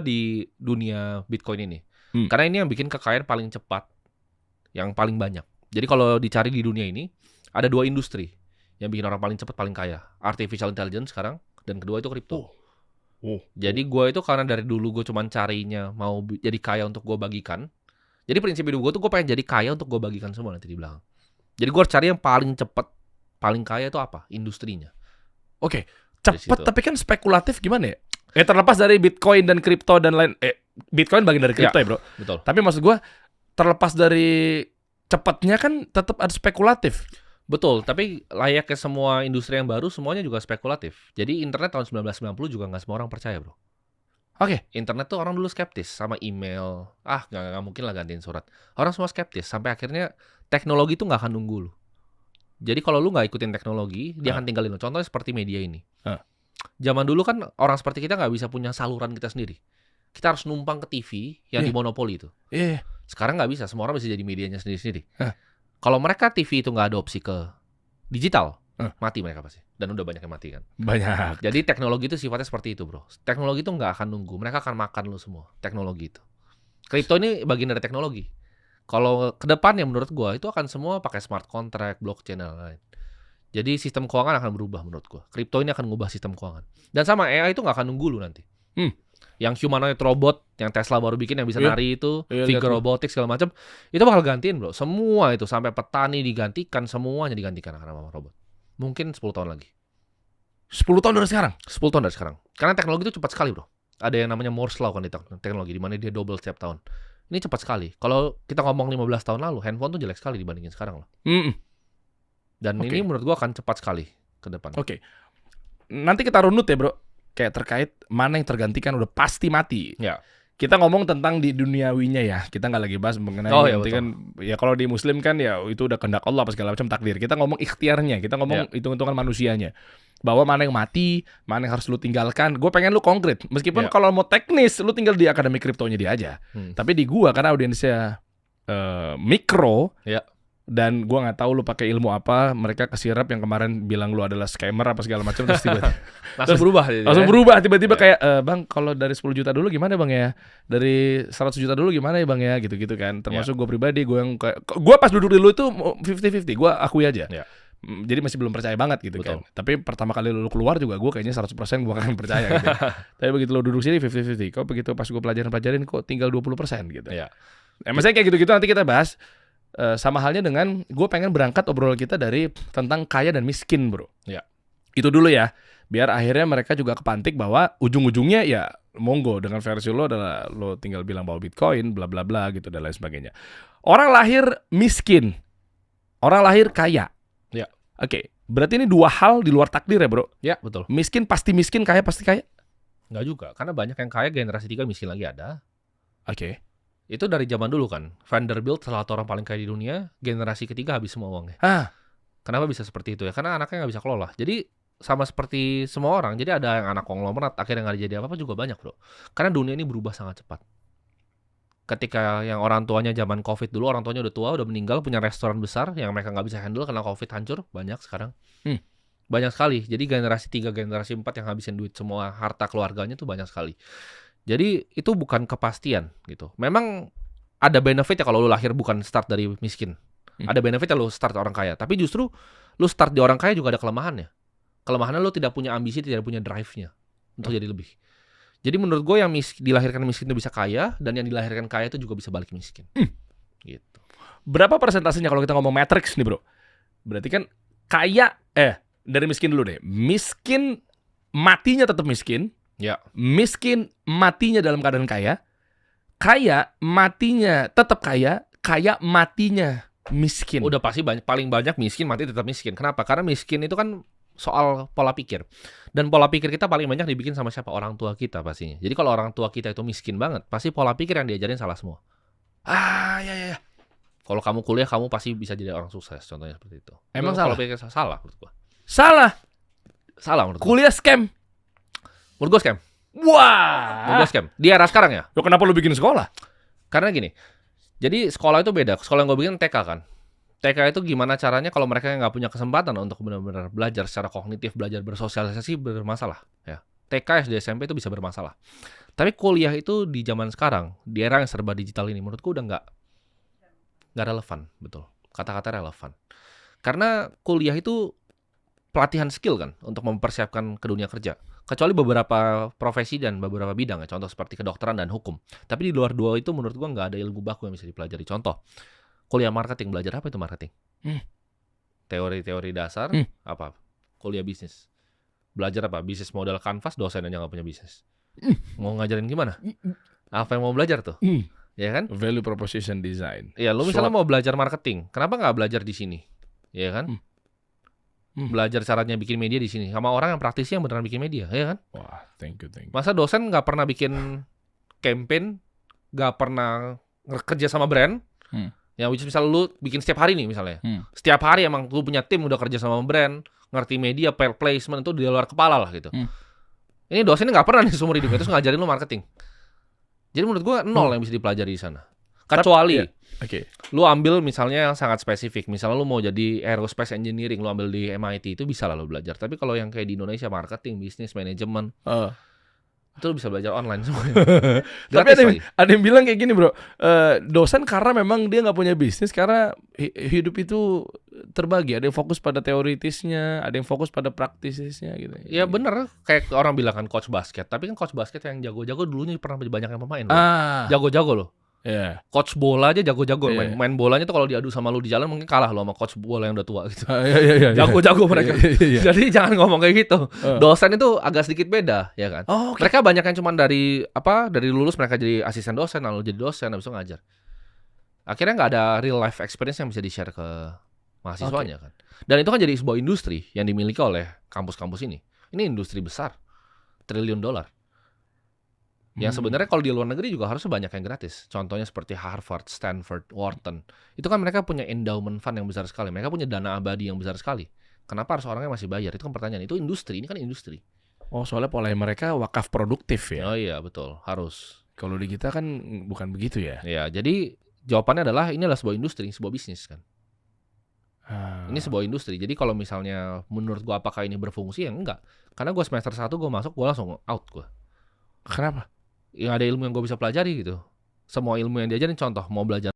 di dunia Bitcoin ini. Hmm. Karena ini yang bikin kekayaan paling cepat, yang paling banyak. Jadi kalau dicari di dunia ini, ada 2 industri yang bikin orang paling cepat, paling kaya. Artificial intelligence sekarang, dan kedua itu kripto. Jadi gue itu karena dari dulu gue cuman carinya mau jadi kaya untuk gue bagikan. Jadi prinsip hidup gue tuh gue pengen jadi kaya untuk gue bagikan semua nanti di belakang. Jadi gue harus cari yang paling cepat, paling kaya itu apa? Industrinya. Oke, Dari cepat situ. tapi kan spekulatif gimana ya? Terlepas dari Bitcoin dan kripto dan lain, Bitcoin bagian dari kripto ya bro. Betul. Tapi maksud gue terlepas dari cepatnya kan tetap ada spekulatif. Betul, tapi layaknya semua industri yang baru, semuanya juga spekulatif. Jadi internet tahun 1990 juga nggak semua orang percaya, bro. Oke. Internet tuh orang dulu skeptis sama email. Nggak mungkin lah gantiin surat. Orang semua skeptis, sampai akhirnya teknologi tuh nggak akan nunggu lu. Jadi kalau lu nggak ikutin teknologi, dia akan tinggalin lu. Contohnya seperti media ini. Zaman dulu kan orang seperti kita nggak bisa punya saluran kita sendiri. Kita harus numpang ke TV yang dimonopoli itu. Sekarang nggak bisa, semua orang bisa jadi medianya sendiri-sendiri. Kalau mereka TV itu nggak adopsi ke digital, mati mereka pasti. Dan udah banyak yang mati kan. Banyak. Jadi teknologi itu sifatnya seperti itu bro. Teknologi itu nggak akan nunggu, mereka akan makan lu semua. Teknologi itu. Kripto ini bagian dari teknologi. Kalau ke depannya menurut gua itu akan semua pakai smart contract, blockchain dan lain-lain. Jadi sistem keuangan akan berubah menurut gua. Kripto ini akan mengubah sistem keuangan. Dan sama AI itu nggak akan nunggu lu nanti. Yang humanoid robot yang Tesla baru bikin yang bisa nari itu, figure robotics segala macam, itu bakal gantiin bro. Semua itu sampai petani digantikan, semuanya digantikan sama robot. Mungkin 10 tahun lagi. 10 tahun dari sekarang? 10 tahun dari sekarang. Karena teknologi itu cepat sekali bro. Ada yang namanya Moore's Law kan di teknologi, di mana dia double setiap tahun. Ini cepat sekali. Kalau kita ngomong 15 tahun lalu, handphone tuh jelek sekali dibandingin sekarang loh. Dan ini menurut gua akan cepat sekali ke depan. Oke. Nanti kita runut ya bro. Kayak terkait mana yang tergantikan udah pasti mati. Ya. Kita ngomong tentang di duniawinya ya. Kita nggak lagi bahas mengenai kan ya kalau di Muslim kan ya itu udah kehendak Allah apa segala macam takdir. Kita ngomong ikhtiarnya, kita ngomong hitung-hitungan manusianya. Bahwa mana yang mati, mana yang harus lu tinggalkan. Gue pengen lu konkret. Meskipun kalau mau teknis lu tinggal di akademi kriptonya dia aja. Tapi di gua karena audiensnya mikro. Dan gua nggak tahu lu pakai ilmu apa, mereka kesirap yang kemarin bilang lu adalah scammer apa segala macam terus tiba-tiba langsung berubah tiba-tiba kayak bang kalau dari 10 juta dulu gimana bang ya, dari 100 juta dulu gimana ya bang ya, gitu-gitu kan. Termasuk gue pribadi, gue yang gue pas duduk di lu itu 50-50, gue akui aja. Jadi masih belum percaya banget gitu. Kan. Tapi pertama kali lu keluar juga gue kayaknya 100% gue akan percaya gitu. Tapi begitu lu duduk sini 50-50, kok begitu pas gue pelajarin kok tinggal 20% gitu. Maksudnya kayak gitu-gitu nanti kita bahas. Sama halnya dengan gue pengen berangkat obrolan kita dari tentang kaya dan miskin bro. Itu dulu ya. Biar akhirnya mereka juga kepantik bahwa ujung-ujungnya ya monggo dengan versi lo adalah lo tinggal bilang bahwa Bitcoin bla bla bla gitu dan lain sebagainya. Orang lahir miskin, orang lahir kaya. Oke, berarti ini dua hal di luar takdir ya bro. Ya betul. Miskin pasti miskin, kaya pasti kaya. Nggak juga, karena banyak yang kaya generasi 3 miskin lagi ada. Oke. Itu dari zaman dulu kan. Vanderbilt salah satu orang paling kaya di dunia, generasi ketiga habis semua uangnya. Kenapa bisa seperti itu ya? Karena anaknya nggak bisa kelola. Jadi sama seperti semua orang. Jadi ada yang anak konglomerat akhirnya nggak jadi apa-apa juga banyak bro. Karena dunia ini berubah sangat cepat. Ketika yang orang tuanya zaman COVID dulu, orang tuanya udah tua, udah meninggal, punya restoran besar yang mereka nggak bisa handle karena COVID hancur, banyak sekarang. Banyak sekali. Jadi generasi 3, generasi 4 yang habisin duit semua harta keluarganya tuh banyak sekali. Jadi itu bukan kepastian gitu. Memang ada benefit ya kalau lu lahir bukan start dari miskin. Ada benefit ya lu start orang kaya. Tapi justru lu start di orang kaya juga ada kelemahannya. Kelemahannya lu tidak punya ambisi, tidak punya drive-nya untuk jadi lebih. Jadi menurut gue yang dilahirkan miskin itu bisa kaya, dan yang dilahirkan kaya itu juga bisa balik miskin. Gitu. Berapa persentasenya kalau kita ngomong matrix nih bro? Berarti kan kaya, dari miskin dulu deh. Miskin matinya tetap miskin. Miskin matinya dalam keadaan kaya. Kaya matinya tetap kaya. Kaya matinya miskin. Udah pasti paling banyak miskin mati tetap miskin. Kenapa? Karena miskin itu kan soal pola pikir. Dan pola pikir kita paling banyak dibikin sama siapa? Orang tua kita pastinya. Jadi kalau orang tua kita itu miskin banget, pasti pola pikir yang diajarin salah semua. Ya. Kalau kamu kuliah, kamu pasti bisa jadi orang sukses. Contohnya seperti itu. Emang salah? Pola pikir salah menurut gua. Salah Menurut gua. Kuliah scam. Menurut gue scam. Menurut gue scam. Di era sekarang ya. Lo kenapa lu bikin sekolah? Karena gini. Jadi sekolah itu beda. Sekolah yang gue bikin TK kan. TK itu gimana caranya kalau mereka yang nggak punya kesempatan untuk benar-benar belajar secara kognitif, belajar bersosialisasi bermasalah. Ya. TK, SD, SMP itu bisa bermasalah. Tapi kuliah itu di zaman sekarang, di era yang serba digital ini, menurutku udah nggak relevan, betul. Kata-kata relevan. Karena kuliah itu pelatihan skill kan untuk mempersiapkan ke dunia kerja. Kecuali beberapa profesi dan beberapa bidang ya, contoh seperti kedokteran dan hukum. Tapi di luar dua itu menurut gua nggak ada ilmu baku yang bisa dipelajari. Contoh, kuliah marketing, belajar apa itu marketing? Teori-teori dasar, apa? Kuliah bisnis. Belajar apa? Bisnis modal kanvas, dosen aja nggak punya bisnis. Mau ngajarin gimana? Apa yang mau belajar tuh? Ya kan? Value proposition design. Ya, lu misalnya mau belajar marketing, kenapa nggak belajar di sini? Ya kan? Belajar caranya bikin media di sini sama orang yang praktisi yang beneran bikin media, ya kan? Wah, thank you. Masa dosen nggak pernah bikin campaign, nggak pernah kerja sama brand, yang misalnya lu bikin setiap hari nih misalnya, setiap hari emang lu punya tim udah kerja sama brand, ngerti media, placement itu di luar kepala lah gitu. Ini dosennya nggak pernah nih seumur hidupnya terus ngajarin lu marketing. Jadi menurut gua nol yang bisa dipelajari di sana. Kecuali lu ambil misalnya yang sangat spesifik, misalnya lu mau jadi aerospace engineering, lu ambil di MIT itu bisa lah lu belajar. Tapi kalau yang kayak di Indonesia marketing, bisnis, manajemen, itu lu bisa belajar online semuanya. Tapi ada yang bilang kayak gini bro, dosen karena memang dia nggak punya bisnis karena hidup itu terbagi. Ada yang fokus pada teoritisnya, ada yang fokus pada praktisisnya gitu. Ya bener, kayak orang bilang kan coach basket. Tapi kan coach basket yang jago-jago dulunya pernah banyak yang pemain. Jago-jago loh. Yeah. Coach bola aja jago-jago, main bolanya tuh kalau diadu sama lu di jalan mungkin kalah lo sama coach bola yang udah tua gitu. Jago-jago mereka. Jadi jangan ngomong kayak gitu. Dosen itu agak sedikit beda, ya kan? Mereka banyak yang cuma dari lulus mereka jadi asisten dosen, lalu jadi dosen, habis itu ngajar. Akhirnya nggak ada real life experience yang bisa di-share ke mahasiswanya kan. Dan itu kan jadi sebuah industri yang dimiliki oleh kampus-kampus ini. Ini industri besar, $1 triliun. Yang sebenarnya kalau di luar negeri juga harusnya banyak yang gratis. Contohnya seperti Harvard, Stanford, Wharton. Itu kan mereka punya endowment fund yang besar sekali. Mereka punya dana abadi yang besar sekali. Kenapa harus orangnya masih bayar? Itu kan pertanyaan. Itu industri, ini kan industri. Oh, soalnya pola mereka wakaf produktif ya? Oh iya, betul. Harus. Kalau di kita kan bukan begitu ya? Ya, jadi jawabannya adalah ini adalah sebuah industri, sebuah bisnis kan. Ini sebuah industri. Jadi kalau misalnya menurut gua apakah ini berfungsi? Ya enggak. Karena gua semester 1 gua masuk, gua langsung out gua. Kenapa? Yang ada ilmu yang gue bisa pelajari gitu. Semua ilmu yang diajarin, contoh mau belajar